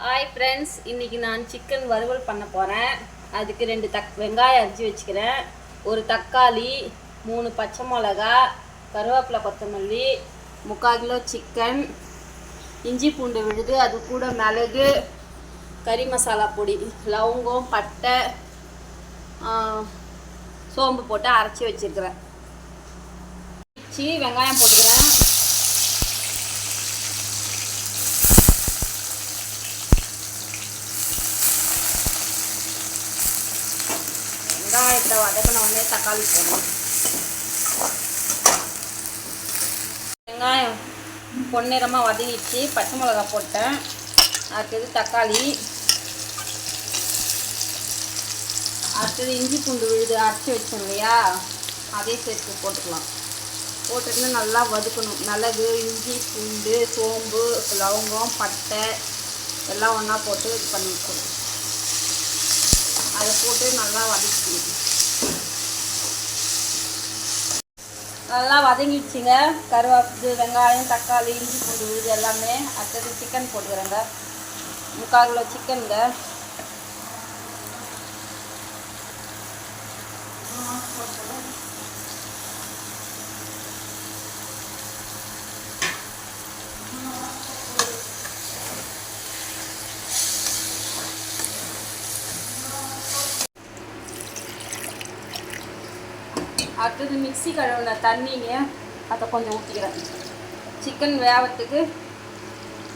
Hi friends, இன்றைக்கி நான் chicken வறுவல் பண்ண போகிறேன். அதுக்கு 2 வெங்காயம் அரிஞ்சு வச்சுக்கிறேன், ஒரு தக்காளி, 3 பச்சை மிளகா, கருவேப்பிலை, கொத்தமல்லி, 3/4 கிலோ சிக்கன், இஞ்சி பூண்டு விழுது, அது கூட மிளகு, கறி மசாலா பொடி, லவங்கம், பட்டை, சோம்பு போட்டு அரைச்சி வச்சுருக்கிறேன். வெங்காயம் போட்டுக்கிறேன். வெங்காயத்தை வதக்கின உடனே தக்காளி போடணும். வெங்காயம் பொன்னிறமாக வதங்கிடுச்சு. பச்சை மிளகா போட்டேன். அடுத்தது தக்காளி, அடுத்தது இஞ்சி பூண்டு விழுது அரைச்சி வச்சோம் இல்லையா, அதே சேர்த்து போட்டுக்கலாம். போட்டுட்டு நல்லா வதக்கணும். மிளகு, இஞ்சி பூண்டு, சோம்பு, லவங்கம், பட்டை எல்லாம் ஒன்றா போட்டு இது பண்ணி வச்சுக்கணும். அதை போட்டு நல்லா வதக்கிக்கணும். நல்லா வதங்கிடுச்சிங்க. கருவேப்பிலை, வெங்காயம், தக்காளி, இஞ்சி பூண்டு விழுது எல்லாமே. அடுத்தது சிக்கன் போட்டுக்கிறேங்க. 3/4 கிலோ சிக்கனுங்க. அடுத்தது மிக்ஸி கழுவின தண்ணிங்க, அதை கொஞ்சம் ஊற்றிக்கிறேன். சிக்கன் வேகிறதுக்கு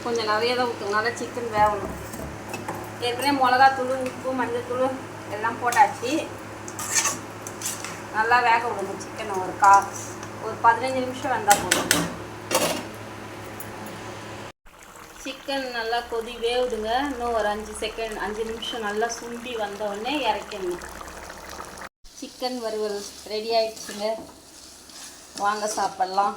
கொஞ்சம் நிறைய தான் ஊற்றுங்க, நல்லா சிக்கன் வேகணும். ஏற்கனவே மிளகாத்தூள், உப்பு, மஞ்சள் எல்லாம் போட்டாச்சு. நல்லா வேக விடுங்க சிக்கனை. ஒரு 15 நிமிஷம் வந்தால் போதும். சிக்கன் நல்லா கொதி வேவுதுங்க. இன்னும் ஒரு 5 நிமிஷம் நல்லா சுண்டி வந்தோடனே இறக்கணும். சிக்கன் வறுவல் ரெடி ஆயிடுச்சுங்க. வாங்க சாப்பிட்லாம்.